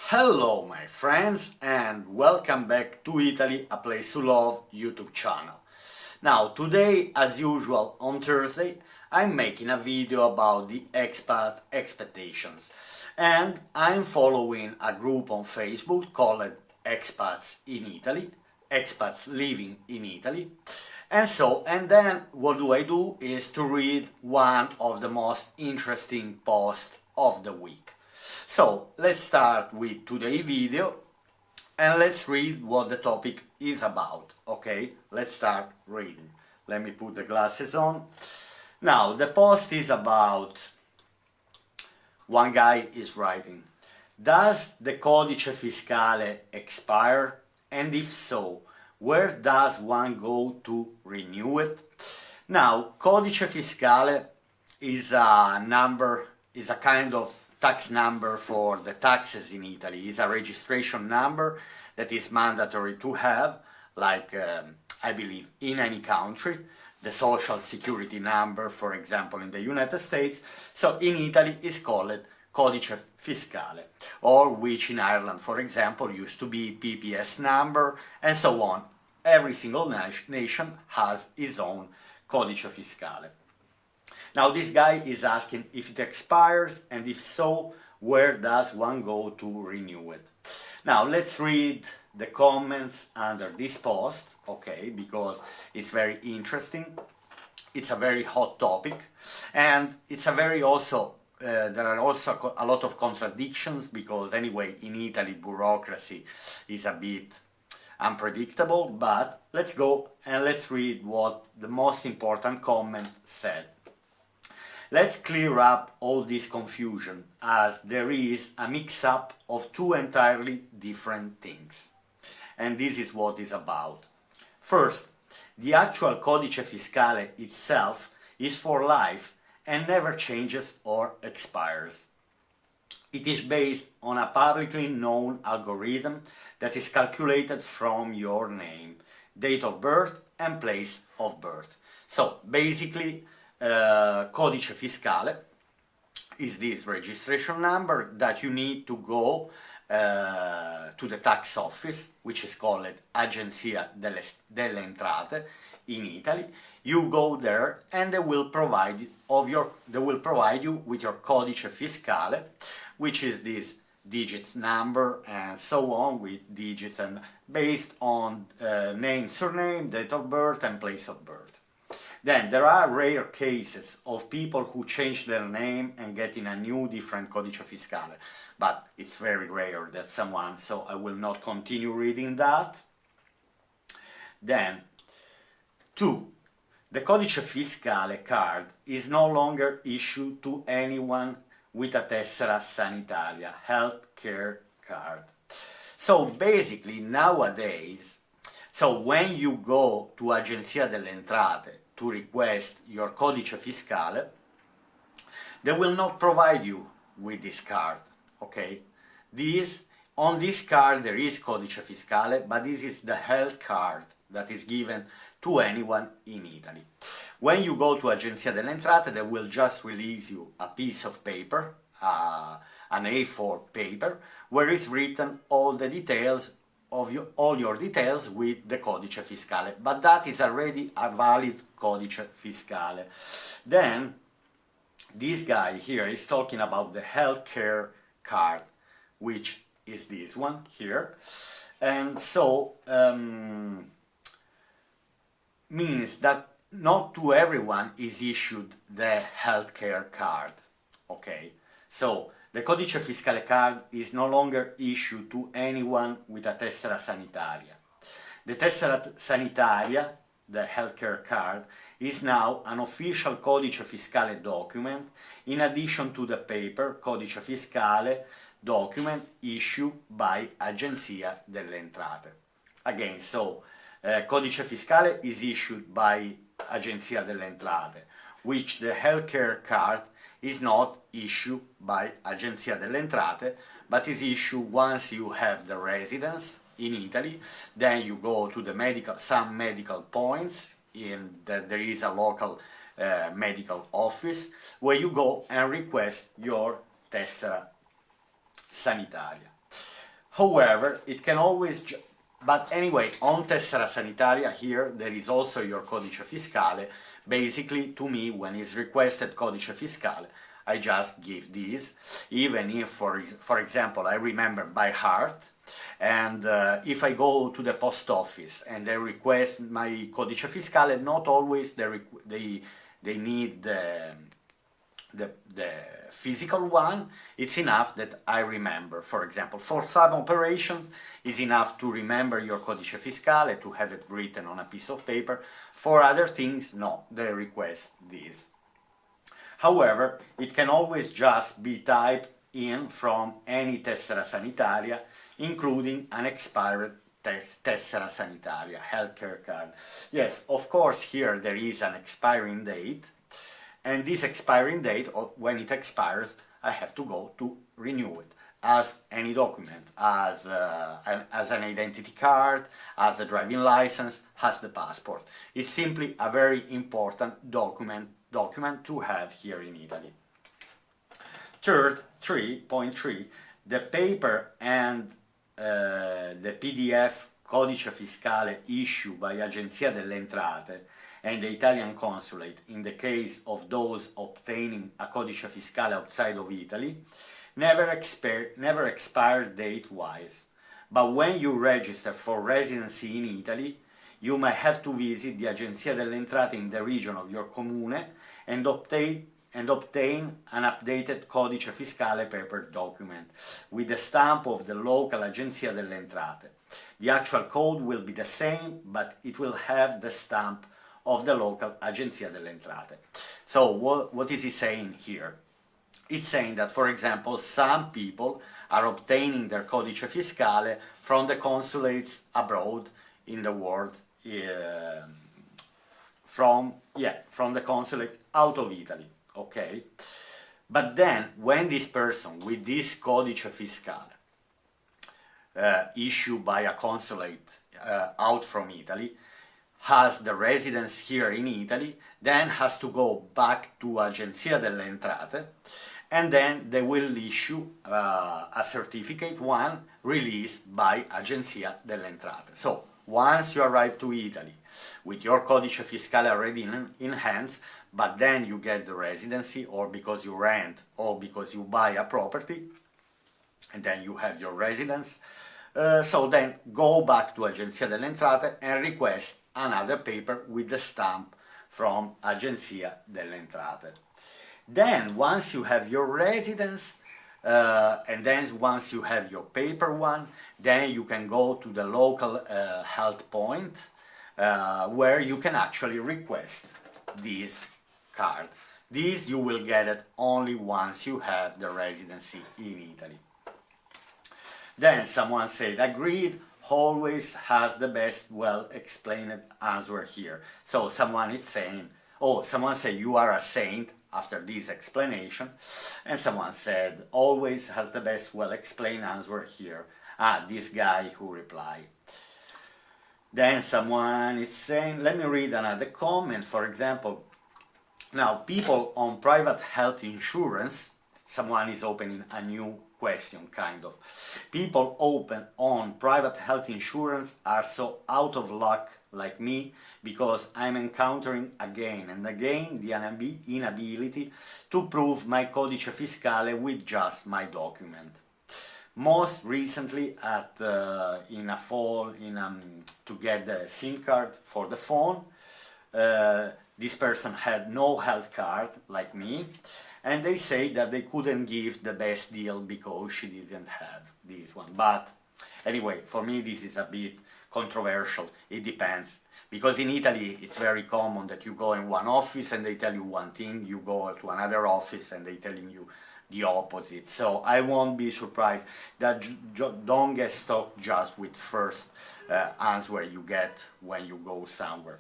Hello my friends and welcome back to Italy, a place to love YouTube channel. Now today, as usual on Thursday, I'm making a video about the expat expectations, and I'm following a group on Facebook called Expats in Italy, Expats Living in Italy. And then what I do is to read one of the most interesting posts of the week. So let's start with today's video and let's read what the topic is about. Okay, let's start reading. Let me put the glasses on. Now the post is about, one guy is writing, does the Codice Fiscale expire? And if so, where does one go to renew it? Now, Codice Fiscale is a kind of tax number for the taxes in Italy. It's a registration number that is mandatory to have, like I believe in any country. The social security number, for example, in the United States. So in Italy it's called Codice Fiscale, or which in Ireland, for example, used to be PPS number, and so on. Every single nation has its own Codice Fiscale. Now this guy is asking if it expires, and if so, where does one go to renew it? Now let's read the comments under this post, okay, because it's very interesting. It's a very hot topic, and it's a very also there are also a lot of contradictions, because anyway in Italy bureaucracy is a bit unpredictable. But let's go and let's read what the most important comment said. Let's clear up all this confusion, as there is a mix-up of two entirely different things. And this is what it's about. First, the actual Codice Fiscale itself is for life and never changes or expires. It is based on a publicly known algorithm that is calculated from your name, date of birth and place of birth. So basically, Codice Fiscale is this registration number that you need to go to the tax office, which is called Agenzia delle Entrate in Italy. You go there and they will provide you with your Codice Fiscale, which is this digits number and so on, with digits and based on name, surname, date of birth and place of birth. Then there are rare cases of people who change their name and getting a new different Codice Fiscale, but it's very rare that someone, so I will not continue reading that. Then 2. The Codice Fiscale card is no longer issued to anyone with a tessera sanitaria, healthcare card. So basically nowadays, so when you go to Agenzia delle Entrate to request your Codice Fiscale, they will not provide you with this card, okay? On this card there is Codice Fiscale, but this is the health card that is given to anyone in Italy. When you go to Agenzia delle Entrate, they will just release you a piece of paper, an A4 paper, where is written all the details of all your details with the Codice Fiscale, but that is already a valid Codice Fiscale. Then this guy here is talking about the healthcare card, which is this one here, and so means that not to everyone is issued the healthcare card, okay? So the Codice Fiscale card is no longer issued to anyone with a tessera sanitaria. The tessera sanitaria, the healthcare card, is now an official Codice Fiscale document, in addition to the paper Codice Fiscale document issued by Agenzia delle Entrate. Again, so Codice Fiscale is issued by Agenzia delle Entrate, which the healthcare card is not issued by Agenzia delle Entrate, but is issued once you have the residence in Italy. Then you go to the some medical points, there is a local medical office, where you go and request your tessera sanitaria. However, it can always... But anyway, on Tessera Sanitaria here, there is also your Codice Fiscale. Basically, to me, when it's requested Codice Fiscale, I just give this, even if, for example, I remember by heart, and if I go to the post office and they request my Codice Fiscale, not always they need the physical one. It's enough that I remember. For example, for some operations, it's enough to remember your Codice Fiscale, to have it written on a piece of paper. For other things, no, they request this. However, it can always just be typed in from any Tessera Sanitaria, including an expired Tessera Sanitaria, healthcare card. Yes, of course, here there is an expiring date, and this expiring date, when it expires, I have to go to renew it, as any document, as an identity card, as a driving license, as the passport. It's simply a very important document to have here in Italy. Third, 3.3, the paper and the PDF Codice Fiscale issued by Agenzia delle Entrate and the Italian Consulate, in the case of those obtaining a Codice Fiscale outside of Italy, never expire date-wise. But when you register for residency in Italy, you may have to visit the Agenzia delle Entrate in the region of your comune and obtain an updated Codice Fiscale paper document with the stamp of the local Agenzia delle Entrate. The actual code will be the same, but it will have the stamp of the local Agenzia delle Entrate. So what is he saying here? It's saying that, for example, some people are obtaining their Codice Fiscale from the consulates abroad in the world, from the consulate out of Italy, okay? But then, when this person with this Codice Fiscale issued by a consulate out from Italy has the residence here in Italy, then has to go back to Agenzia delle Entrate, and then they will issue a certificate one released by Agenzia delle Entrate. So, once you arrive to Italy with your Codice Fiscale already in hands, but then you get the residency, or because you rent, or because you buy a property, and then you have your residence, so then go back to Agenzia delle Entrate and request another paper with the stamp from Agenzia delle Entrate. Then, once you have your residence, and then once you have your paper one, then you can go to the local health point where you can actually request this card. This you will get it only once you have the residency in Italy. Then someone said, agreed, always has the best well-explained answer here. So someone is saying, oh, someone said you are a saint after this explanation, and someone said, always has the best well-explained answer here. This guy who replied. Then someone is saying, let me read another comment, for example, now people on private health insurance, someone is opening a new question, kind of. People on private health insurance are so out of luck like me, because I'm encountering again and again the inability to prove my Codice Fiscale with just my document. Most recently to get the SIM card for the phone, this person had no health card like me, and they say that they couldn't give the best deal because she didn't have this one. But anyway, for me this is a bit controversial. It depends, because in Italy it's very common that you go in one office and they tell you one thing, you go to another office and they telling you the opposite. So I won't be surprised that don't get stuck just with first answer you get when you go somewhere.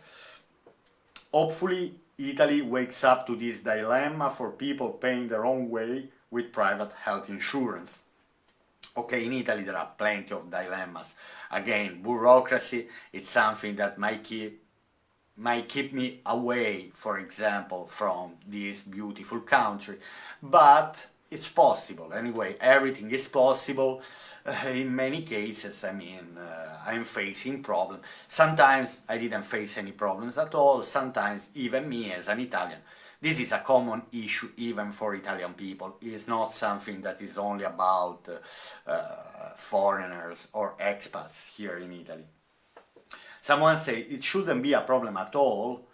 Hopefully Italy wakes up to this dilemma for people paying their own way with private health insurance. Okay, in Italy there are plenty of dilemmas. Again, bureaucracy, it's something that might keep me away, for example, from this beautiful country. But it's possible. Anyway, everything is possible. In many cases, I mean, I'm facing problems. Sometimes I didn't face any problems at all. Sometimes even me as an Italian. This is a common issue even for Italian people. It's not something that is only about foreigners or expats here in Italy. Someone say it shouldn't be a problem at all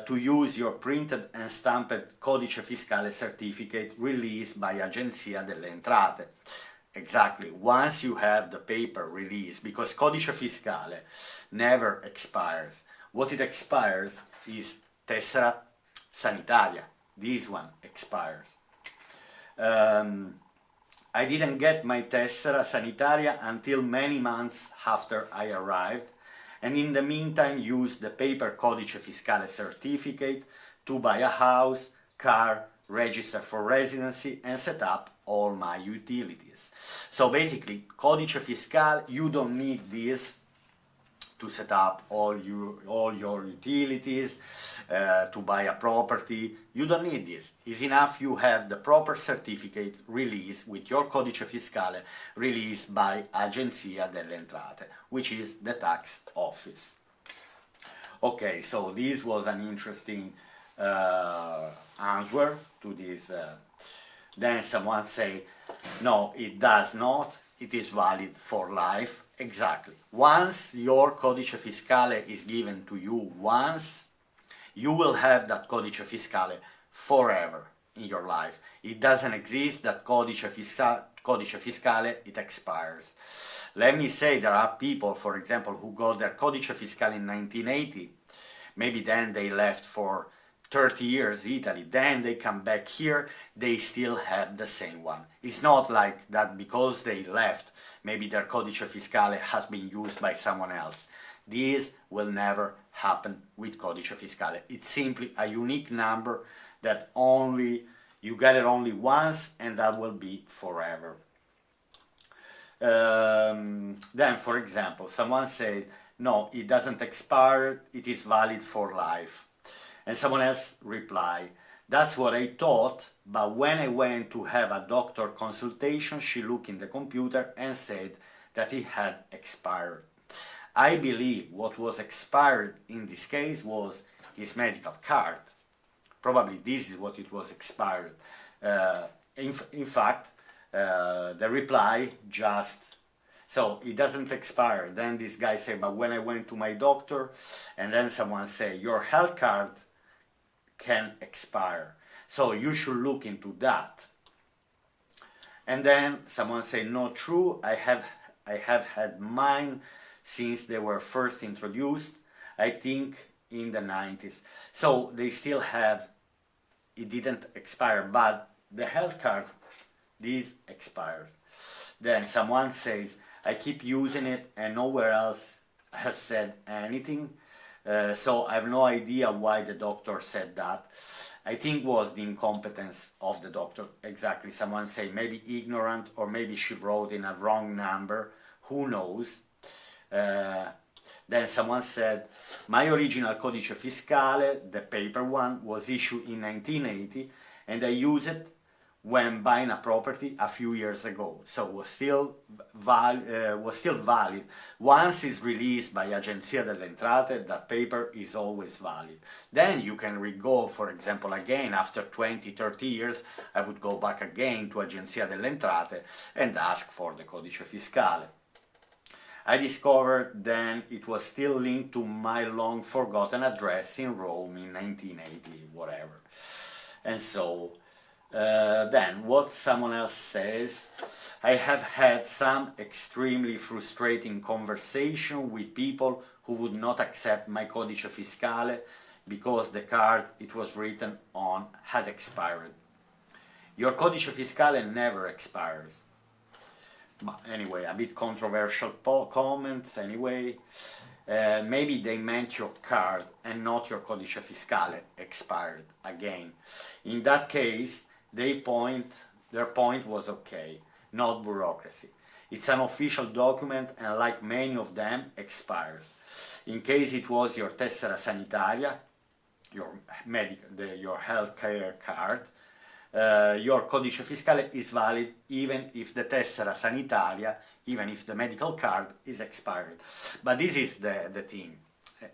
to use your printed and stamped Codice Fiscale certificate released by Agenzia delle Entrate. Exactly, once you have the paper release, because Codice Fiscale never expires. What it expires is Tessera Sanitaria. This one expires. I didn't get my Tessera Sanitaria until many months after I arrived, and in the meantime used the paper Codice Fiscale certificate to buy a house, car, register for residency and set up all my utilities. So basically, Codice Fiscale, you don't need this to set up all your utilities, to buy a property. You don't need this. It's enough you have the proper certificate released with your Codice Fiscale released by Agenzia delle Entrate, which is the tax office. Okay, so this was an interesting answer to this. Then someone say, no, it does not, it is valid for life. Exactly. Once your Codice Fiscale is given to you once, you will have that Codice Fiscale forever in your life. It doesn't exist that Codice Fiscale, it expires. Let me say there are people, for example, who got their Codice Fiscale in 1980, maybe then they left for 30 years Italy, then they come back here, they still have the same one. It's not like that because they left, maybe their Codice Fiscale has been used by someone else. This will never happen with Codice Fiscale. It's simply a unique number that only you get it only once, and that will be forever. Then, for example, someone said, no, it doesn't expire, it is valid for life. And someone else replied, that's what I thought, but when I went to have a doctor consultation, she looked in the computer and said that it had expired. I believe what was expired in this case was his medical card. Probably this is what it was expired. In fact, the reply just, so it doesn't expire. Then this guy said, but when I went to my doctor, and then someone said, your health card can expire. So you should look into that. And then someone said, no, true, I have had mine since they were first introduced, I think in the 90s. So they still have, it didn't expire, but the health card, this expires. Then someone says, I keep using it and nowhere else has said anything. So I have no idea why the doctor said that. I think was the incompetence of the doctor. Exactly. Someone say maybe ignorant, or maybe she wrote in a wrong number. Who knows? Then someone said, my original Codice Fiscale, the paper one, was issued in 1980 and I used it when buying a property a few years ago, so was still valid. Once it's released by Agenzia delle Entrate, that paper is always valid. Then you can re-go, for example, again after 20-30 years, I would go back again to Agenzia delle Entrate and ask for the Codice Fiscale. I discovered then it was still linked to my long forgotten address in Rome in 1980, whatever. And so then what someone else says, I have had some extremely frustrating conversation with people who would not accept my Codice Fiscale because the card it was written on had expired. Your Codice Fiscale never expires. But anyway, a bit controversial comment anyway. Maybe they meant your card and not your Codice Fiscale expired again. In that case, their point was okay, not bureaucracy. It's an official document and like many of them expires. In case it was your Tessera Sanitaria, your healthcare card, your Codice Fiscale is valid even if the tessera sanitaria, even if the medical card is expired. But this is the thing.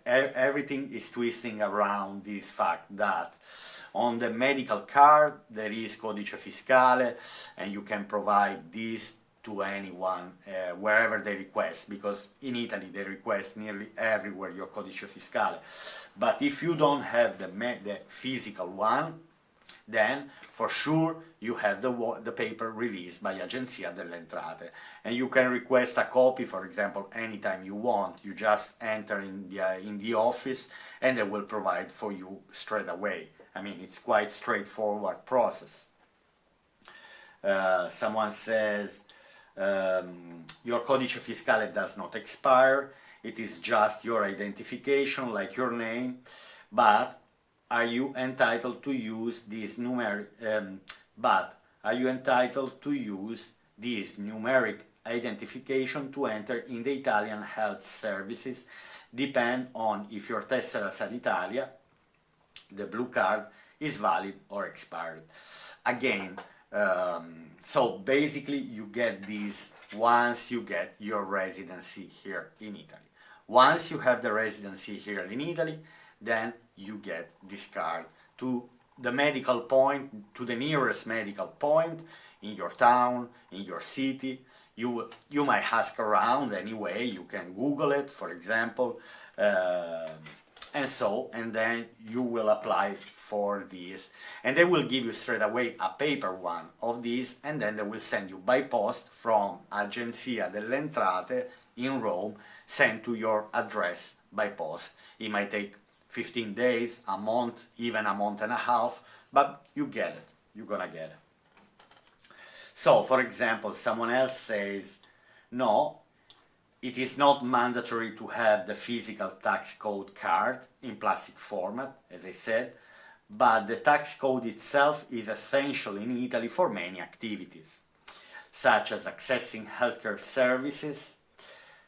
Everything is twisting around this fact that on the medical card there is Codice Fiscale and you can provide this to anyone wherever they request, because in Italy they request nearly everywhere your Codice Fiscale. But if you don't have the physical one, then for sure you have the paper released by Agenzia delle Entrate, and you can request a copy, for example, anytime you want. You just enter in the office and they will provide for you straight away. I mean, it's quite straightforward process. Someone says your Codice Fiscale does not expire, it is just your identification, like your name, but are you entitled to use this numeric identification to enter in the Italian health services? Depend on if your tessera sanitaria, the blue card, is valid or expired. Again, so basically you get this once you get your residency here in Italy. Once you have the residency here in Italy, then you get this card to the medical point, to the nearest medical point in your town, in your city. You might ask around anyway, you can Google it, for example, and then you will apply for this, and they will give you straight away a paper one of this, and then they will send you by post from Agenzia delle Entrate in Rome, sent to your address by post. It might take 15 days, a month, even a month and a half, but you get it, you're gonna get it. So, for example, someone else says, no, it is not mandatory to have the physical tax code card in plastic format, as I said, but the tax code itself is essential in Italy for many activities, such as accessing healthcare services,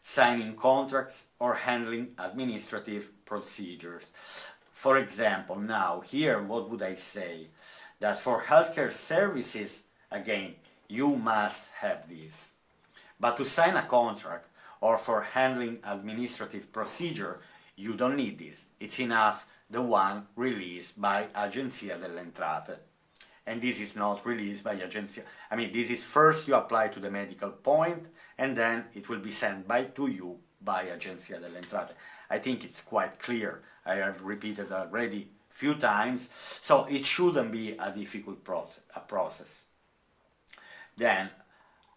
signing contracts, or handling administrative procedures. For example, now here, what would I say? That for healthcare services, again, you must have this. But to sign a contract or for handling administrative procedure, you don't need this. It's enough the one released by Agenzia delle Entrate. And this is not released by Agenzia. I mean, this is first you apply to the medical point, and then it will be sent to you by Agenzia delle Entrate. I think it's quite clear. I have repeated already a few times, so it shouldn't be a difficult process. Then,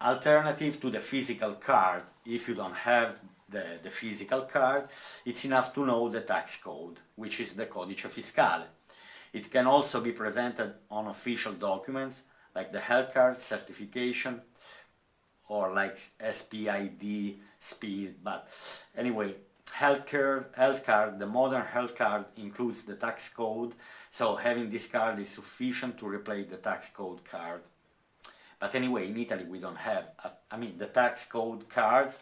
alternative to the physical card, if you don't have the physical card, it's enough to know the tax code, which is the Codice Fiscale. It can also be presented on official documents, like the health card certification, or like SPID, SPID, but anyway, health card, the modern health card includes the tax code, so having this card is sufficient to replace the tax code card. But anyway, in Italy we don't have, the tax code card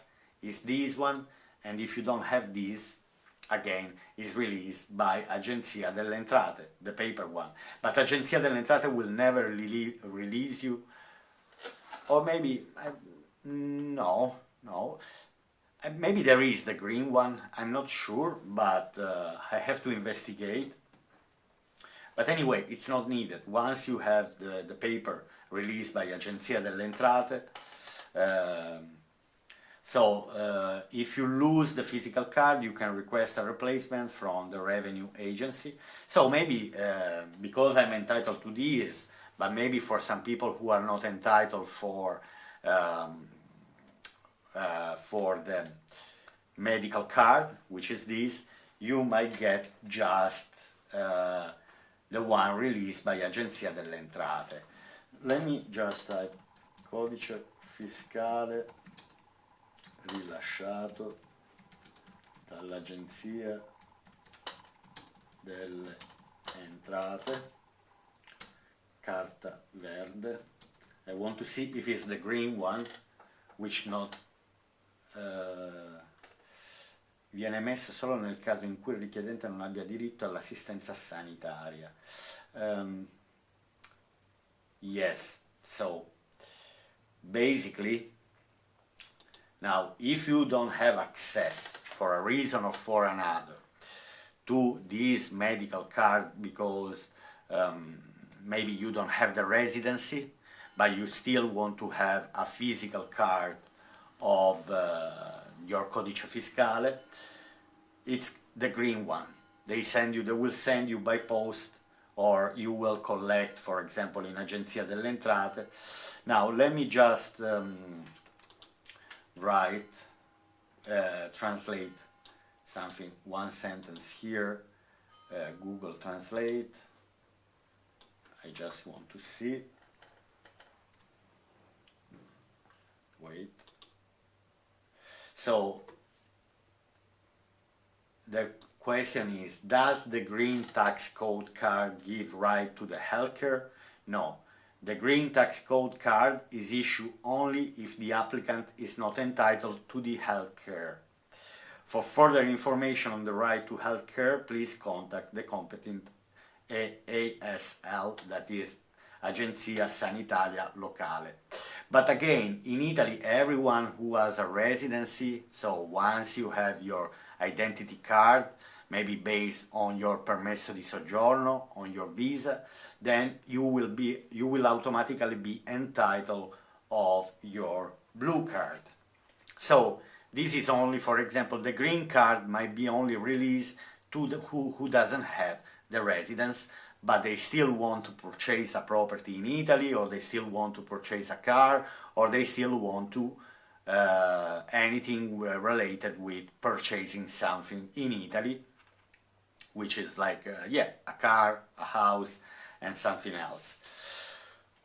is this one, and if you don't have this, again, is released by Agenzia delle Entrate, the paper one. But Agenzia delle Entrate will never release you, or maybe, no, maybe there is the green one, I'm not sure, but I have to investigate. But anyway, it's not needed. Once you have the paper released by Agenzia delle Entrate, if you lose the physical card, you can request a replacement from the revenue agency. So maybe, because I'm entitled to this, but maybe for some people who are not entitled for the medical card, which is this, you might get just the one released by Agenzia delle Entrate. Let me just type Codice Fiscale rilasciato dall'Agenzia delle Entrate, carta verde. I want to see if it's the green one, which not viene emessa solo nel caso in cui il richiedente non abbia diritto all'assistenza sanitaria. Yes, so basically, now if you don't have access for a reason or for another to this medical card because maybe you don't have the residency, but you still want to have a physical card of your Codice Fiscale, it's the green one. They will send you by post, or you will collect, for example, in Agenzia delle Entrate. Now let me just translate something, one sentence here, Google Translate. I just want to see. Wait. So the question is, does the green tax code card give right to the healthcare? No. The green tax code card is issued only if the applicant is not entitled to the healthcare. For further information on the right to healthcare, please contact the competent ASL, that is Agenzia Sanitaria Locale. But again, in Italy, everyone who has a residency, so once you have your identity card, maybe based on your permesso di soggiorno, on your visa, then you will automatically be entitled of your blue card. So this is only, for example, the green card might be only released to the who doesn't have the residence, but they still want to purchase a property in Italy, or they still want to purchase a car, or they still want to anything related with purchasing something in Italy, which is like, a car, a house, and something else.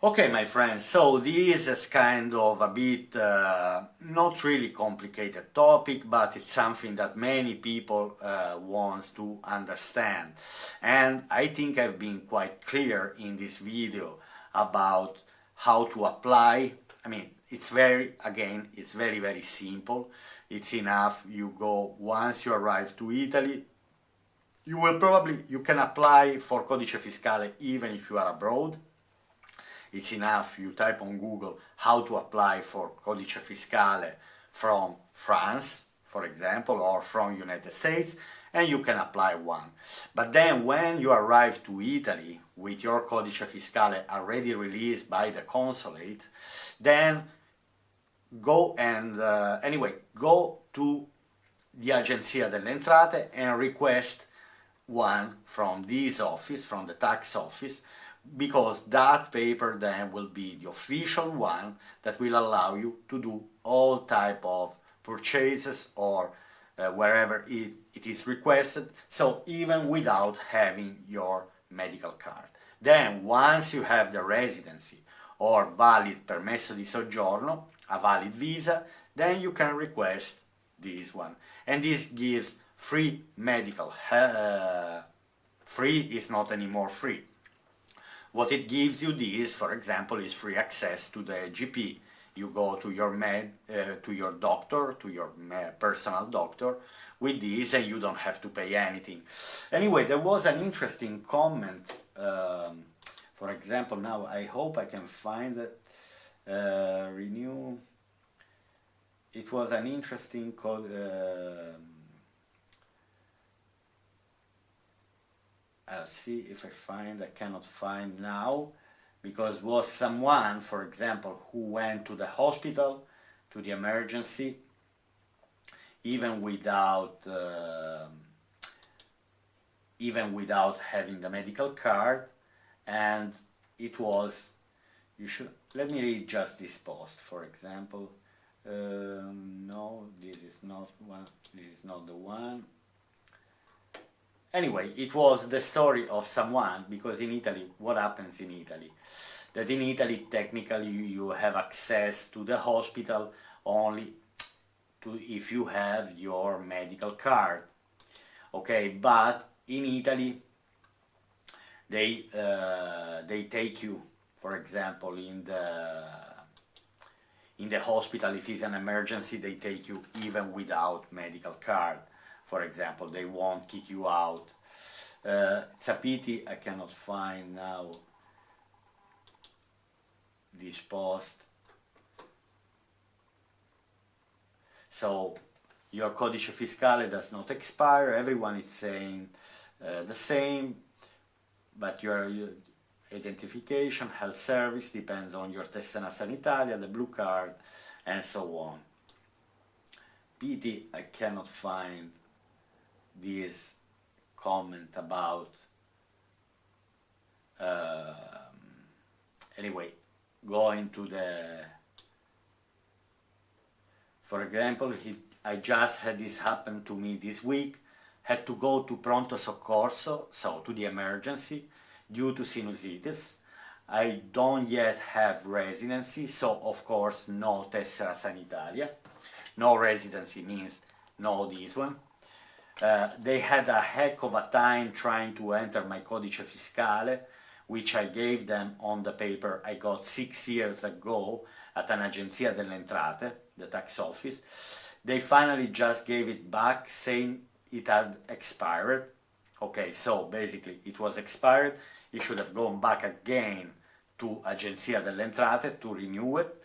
Okay, my friends, so this is kind of a bit, not really complicated topic, but it's something that many people wants to understand. And I think I've been quite clear in this video about how to apply. I mean, it's very simple. It's enough you go, once you arrive to Italy, you can apply for Codice Fiscale even if you are abroad. It's enough you type on Google how to apply for Codice Fiscale from France, for example, or from United States, and you can apply one. But then when you arrive to Italy with your Codice Fiscale already released by the consulate, then go and go to the Agenzia delle Entrate and request one from this office, from the tax office, because that paper then will be the official one that will allow you to do all type of purchases or wherever it is requested, so even without having your medical card. Then once you have the residency or valid permesso di soggiorno, a valid visa, then you can request this one, and this gives free medical, free is not anymore free. What it gives you, this, for example, is free access to the GP. You go to your doctor, to your personal doctor with this, and you don't have to pay anything. Anyway, there was an interesting comment. For example, now I hope I can find it. Renew. It was an interesting code. I'll see if I cannot find now, because was someone, for example, who went to the hospital, to the emergency, even without having the medical card, and it was, let me read just this post, for example. No, this is not the one. Anyway, it was the story of someone, because in Italy, what happens in Italy? That in Italy, technically, you have access to the hospital only if you have your medical card. Okay, but in Italy, they take you, for example, in the hospital, if it's an emergency, they take you even without medical card. For example, they won't kick you out. It's a pity I cannot find now this post. So your Codice Fiscale does not expire, everyone is saying the same, but your identification, health service depends on your tessera sanitaria, the blue card, and so on. Pity I cannot find this comment about anyway, going to the, for example, I just had this happen to me this week, had to go to pronto soccorso, so to the emergency, due to sinusitis. I don't yet have residency, so of course no tessera sanitaria. No residency means no this one. They had a heck of a time trying to enter my Codice Fiscale, which I gave them on the paper I got 6 years ago at an Agenzia delle Entrate, the tax office. They finally just gave it back saying it had expired. Okay, so basically it was expired, it should have gone back again to Agenzia delle Entrate to renew it,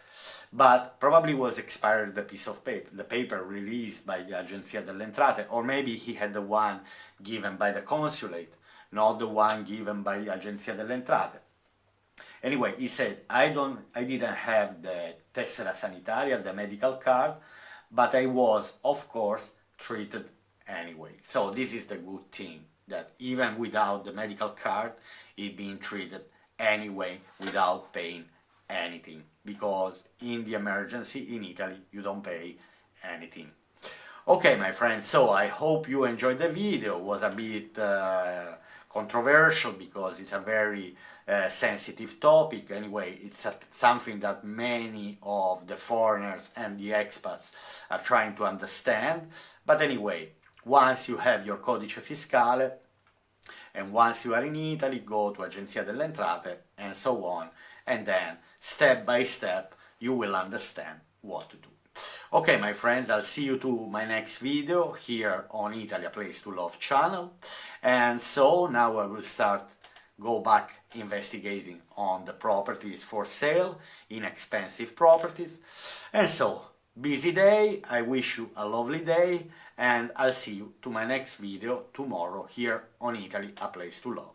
but probably was expired the piece of paper, the paper released by the Agenzia delle Entrate, or maybe he had the one given by the consulate, not the one given by Agenzia delle Entrate. Anyway, he said, I didn't have the tessera sanitaria, the medical card, but I was, of course, treated anyway. So this is the good thing, that even without the medical card, it's being treated anyway without paying anything, because in the emergency in Italy you don't pay anything. Okay, my friends, so I hope you enjoyed the video. It was a bit controversial because it's a very sensitive topic. Anyway, it's something that many of the foreigners and the expats are trying to understand. But anyway, once you have your Codice Fiscale and once you are in Italy, go to Agenzia delle Entrate and so on, and then step by step you will understand what to do. Okay, my friends, I'll see you to my next video here on Italy, a Place to Love channel. And so now I will go back investigating on the properties for sale, inexpensive properties. And so, busy day, I wish you a lovely day, and I'll see you to my next video tomorrow here on Italy, a Place to Love.